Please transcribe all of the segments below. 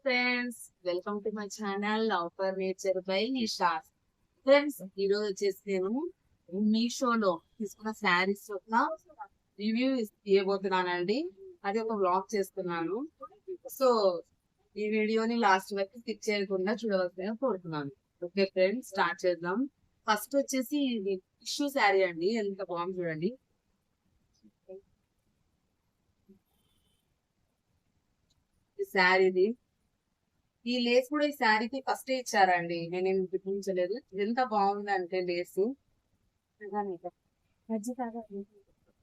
Friends, welcome to my channel love for nature by Nisha. Friends, ఈ రోజు వచ్చేసి నేను మీషోలో తీసుకున్న శారీస్ యొక్క రివ్యూ ఇవ్వబోతున్నానండి. అది ఒక వ్లాగ్ చేస్తున్నాను. సో ఈ వీడియోని లాస్ట్ వరకు స్కిప్ చేయకుండా చూడవలసిందిగా కోరుతున్నాను. ఓకే ఫ్రెండ్స్, స్టార్ట్ చేద్దాం. ఫస్ట్ వచ్చేసి ఇది టిష్యూ శారీ అండి. ఎంత బాగుంది చూడండి. ఈ శారీది ఈ లేస్ కూడా ఈ శారీకి ఫస్ట్ ఇచ్చారండి. నేనేం చూపించలేదు. ఎంత బాగుంది అంటే లేస్,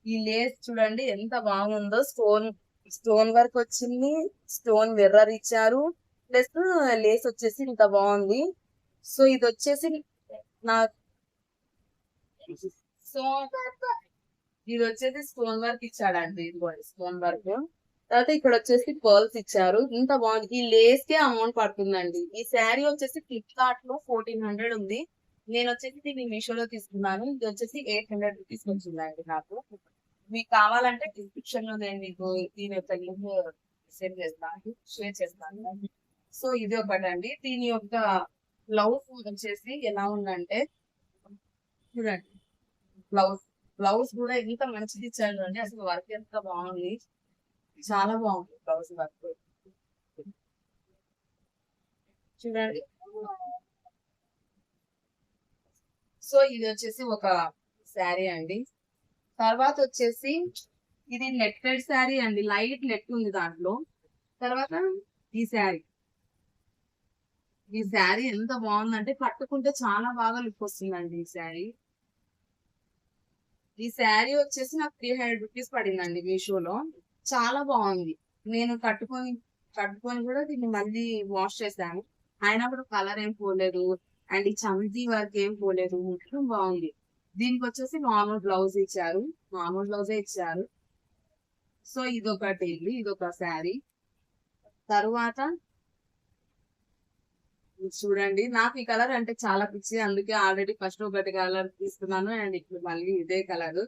ఈ లేస్ చూడండి ఎంత బాగుందో. స్టోన్ స్టోన్ వర్క్ వచ్చింది, స్టోన్ మిర్రర్ ఇచ్చారు, ప్లస్ లేస్ వచ్చేసి ఇంత బాగుంది. సో ఇది వచ్చేసి నా సో ఇది వచ్చేసి స్టోన్ వర్క్ ఇచ్చాడండి. ఇది స్టోన్ వర్క్. తర్వాత ఇక్కడ వచ్చేసి పర్ల్స్ ఇచ్చారు. ఇంత బాగుంది. ఈ లేస్ కే అమౌంట్ పడుతుందండి. ఈ శారీ వచ్చేసి ఫ్లిప్కార్ట్ లో 1400 ఉంది. నేను వచ్చేసి దీన్ని మీషోలో తీసుకున్నాను. ఇది వచ్చేసి 800 రూపీస్ వచ్చిందండి నాకు. మీకు కావాలంటే డిస్క్రిప్షన్ లో నేను మీకు దీని యొక్క లింక్ సెండ్ చేస్తాను, షేర్ చేస్తాను. సో ఇది ఒకటండి. దీని యొక్క బ్లౌజ్ వచ్చేసి ఎలా ఉందంటే చూడండి. బ్లౌజ్ బ్లౌజ్ కూడా ఎంత మంచిది ఇచ్చాడు అండి. అసలు వర్క్ ఎంత బాగుంది, చాలా బాగుంది బ్లౌజ్ వర్క్ చూడండి. సో ఇది వచ్చేసి ఒక శారీ అండి. తర్వాత వచ్చేసి ఇది నెట్టెడ్ శారీ అండి. లైట్ నెట్ ఉంది దాంట్లో. తర్వాత ఈ శారీ ఎంత బాగుందంటే కట్టుకుంటే చాలా బాగా లుక్ వస్తుందండి. ఈ శారీ వచ్చేసి నాకు 300 రూపీస్ పడిందండి మీషోలో. చాలా బాగుంది. నేను కట్టుకొని కూడా దీన్ని మళ్ళీ వాష్ చేశాను. అయినా కూడా కలర్ ఏం పోలేదు, అండ్ ఈ చమ్కీ వర్క్ ఏం పోలేదు. మొత్తం బాగుంది. దీనికి వచ్చేసి నార్మల్ బ్లౌజ్ ఇచ్చారు, నార్మల్ బ్లౌజే ఇచ్చారు. సో ఇదొక శారీ. తరువాత చూడండి, నాకు ఈ కలర్ అంటే చాలా పిచ్చి. అందుకే ఆల్రెడీ ఫస్ట్ ఒకటి కలర్ తీసుకున్నాను, అండ్ ఇప్పుడు మళ్ళీ ఇదే కలర్.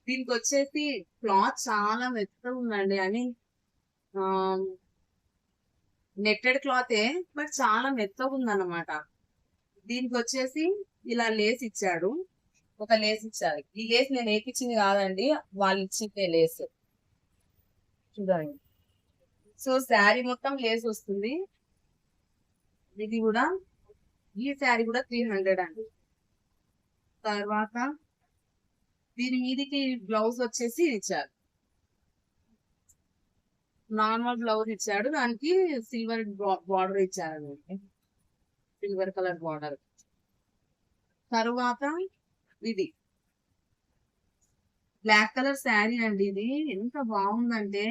దీనికి వచ్చేసి క్లాత్ చాలా మెత్తగా ఉందండి. అని నెట్టెడ్ క్లాతే, బట్ చాలా మెత్తగా ఉందన్నమాట. దీనికి వచ్చేసి ఇలా లేస్ ఇచ్చాడు, ఒక లేస్ ఇచ్చారు. ఈ లేస్ నేను ఏపిచ్చింది కాదండి, వాళ్ళు ఇచ్చిందే లేస్ చూడండి. సో శారీ మొత్తం లేస్ వస్తుంది. ఇది కూడా ఈ శారీ కూడా 300 అండి. తర్వాత దీని మీదికి బ్లౌజ్ వచ్చేసి ఇచ్చారు, నార్మల్ బ్లౌజ్ ఇచ్చాడు. దానికి సిల్వర్ బార్డర్ ఇచ్చారు, సిల్వర్ కలర్ బార్డర్. తరువాత ఇది బ్లాక్ కలర్ శారీ అండి. ఇది ఎంత బాగుందంటే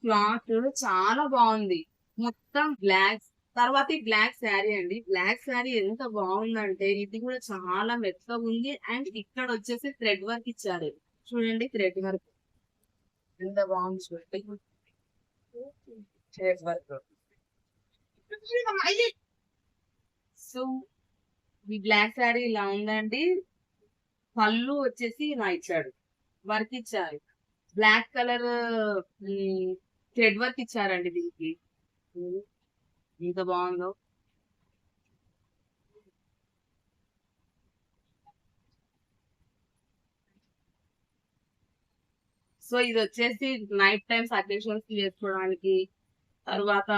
క్లాత్ చాలా బాగుంది, మొత్తం బ్లాక్. తర్వాత ఈ బ్లాక్ శారీ అండి. బ్లాక్ శారీ ఎంత బాగుందంటే ఇది కూడా చాలా మెత్తగా ఉంది. అండ్ ఇక్కడ వచ్చేసి థ్రెడ్ వర్క్ ఇచ్చారు చూడండి. థ్రెడ్ వర్క్ ఎంత బాగుంది చూడండి. Thread work. సో ఈ బ్లాక్ శారీ ఇలా ఉందండి. పళ్ళు వచ్చేసి ఇలా ఇచ్చాడు, వర్క్ ఇచ్చారు. బ్లాక్ కలర్ థ్రెడ్ వర్క్ ఇచ్చారండి దీనికి. ఎంత బాగుందో. సో ఇది వచ్చేసి నైట్ టైమ్స్ అకేషన్స్ చేసుకోవడానికి, తర్వాత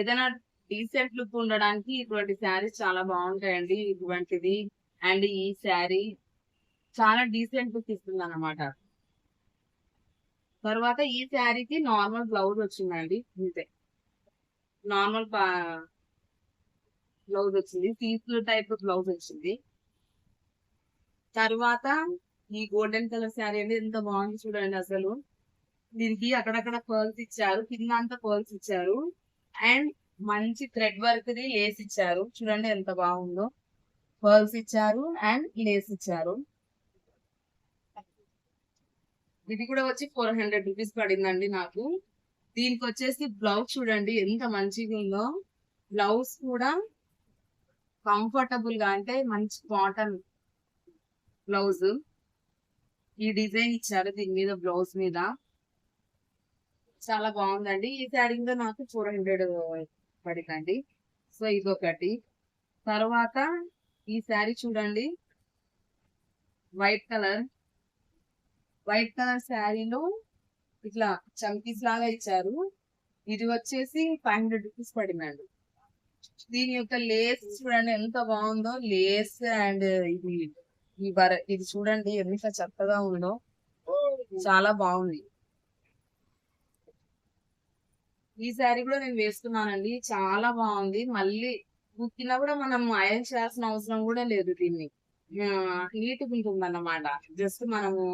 ఏదైనా డీసెంట్ లుక్ ఉండడానికి ఇటువంటి శారీస్ చాలా బాగుంటాయండి. ఇటువంటిది అండ్ ఈ శారీ చాలా డీసెంట్ లుక్ ఇస్తుంది అన్నమాట. తర్వాత ఈ శారీకి నార్మల్ బ్లౌజ్ వచ్చిందండి. ఇంతే, నార్మల్ బ్లౌజ్ వచ్చింది, పీస్ టైప్ బ్లౌజ్ వచ్చింది. తర్వాత ఈ గోల్డెన్ కలర్ శారీ అనేది ఎంత బాగుంది చూడండి. అసలు దీనికి అక్కడక్కడ పర్ల్స్ ఇచ్చారు, కింద అంతా పర్ల్స్ ఇచ్చారు, అండ్ మంచి థ్రెడ్ వర్క్ ది లేస్ ఇచ్చారు. చూడండి ఎంత బాగుందో. పర్ల్స్ ఇచ్చారు అండ్ లేస్ ఇచ్చారు. ఇది కూడా వచ్చి 400 రూపీస్ పడిందండి నాకు. దీనికి వచ్చేసి బ్లౌజ్ చూడండి ఎంత మంచిగా ఉందో. బ్లౌజ్ కూడా కంఫర్టబుల్ గా, అంటే మంచి కాటన్ బ్లౌజ్. ఈ డిజైన్ ఇచ్చారు దీని మీద, బ్లౌజ్ మీద చాలా బాగుందండి. ఈ శారీ కూడా నాకు 400 పడిందండి. సో ఇదొకటి. తర్వాత ఈ శారీ చూడండి, వైట్ కలర్ శారీలో ఇట్లా చంకీస్ లాగా ఇచ్చారు. ఇది వచ్చేసి 500 రూపీస్ పడిందండి. దీని యొక్క లేస్ చూడండి ఎంత బాగుందో, లేస్ అండ్ ఇది ఇది చూడండి ఎంత చక్కగా ఉందో, చాలా బాగుంది. ఈ శారీ కూడా నేను వేసుకున్నానండి, చాలా బాగుంది. మళ్ళీ ఉతికినా కూడా మనం ఐరన్ చేయాల్సిన అవసరం కూడా లేదు. దీన్ని నీట్ గా ఉంటుంది అన్నమాట. జస్ట్ మనము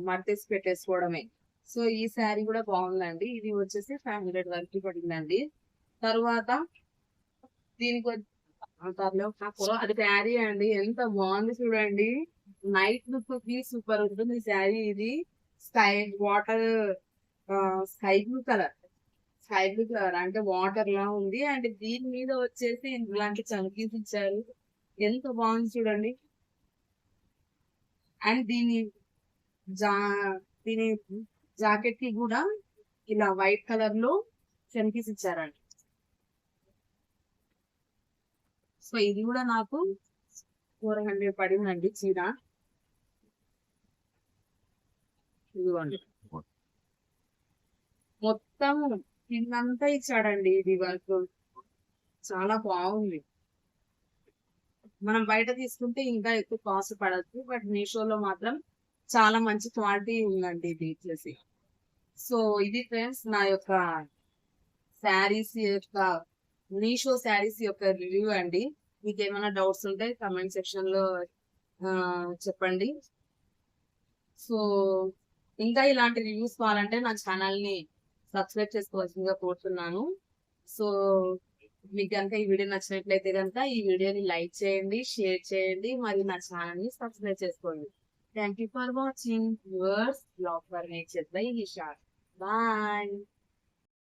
మడతేసి పెట్టేసుకోవడమే. సో ఈ శారీ కూడా బాగుందండి. ఇది వచ్చేసి 500 వరకు పడిందండి. తరువాత దీనికి అది శారీ అండి, ఎంత బాగుంది చూడండి. నైట్ లుక్ కి సూపర్ ఉంటుంది ఈ శారీ. ఇది sky water sky blue colour అంటే వాటర్ లా ఉంది. అండ్ దీని మీద వచ్చేసి ఇలాంటి చంకీస్ ఇచ్చారు, ఎంత బాగుంది చూడండి. అండ్ జా దీని జాకెట్ కి కూడా ఇలా వైట్ కలర్ లో చంకీస్ ఇచ్చారండి. సో ఇది కూడా నాకు 400 పడిందండి చీర. ఇదిగోండి, మొత్తం కిందంతా ఇచ్చాడండి ఇది వర్క్, చాలా బాగుంది. మనం బయట తీసుకుంటే ఇంకా ఎక్కువ కాస్ట్ పడచ్చు, బట్ మీషోలో మాత్రం చాలా మంచి క్వాలిటీ ఉందండి ఇది వచ్చేసి. సో ఇది ఫ్రెండ్స్ నా యొక్క శారీస్ యొక్క మీషో శారీస్ యొక్క రివ్యూ అండి. మీకు ఏమైనా డౌట్స్ ఉంటే కమెంట్ సెక్షన్ లో చెప్పండి. సో ఇంకా ఇలాంటి రివ్యూస్ కావాలంటే నా ఛానల్ ని సబ్స్క్రైబ్ చేసుకోవాల్సిందిగా కోరుతున్నాను. సో మీకు కనుక ఈ వీడియో నచ్చినట్లయితే కనుక ఈ వీడియోని లైక్ చేయండి, షేర్ చేయండి, మరియు నా ఛానల్ ని సబ్స్క్రైబ్ చేసుకోండి. Thank you for watching. Yours blog for nature by Nisha. Bye.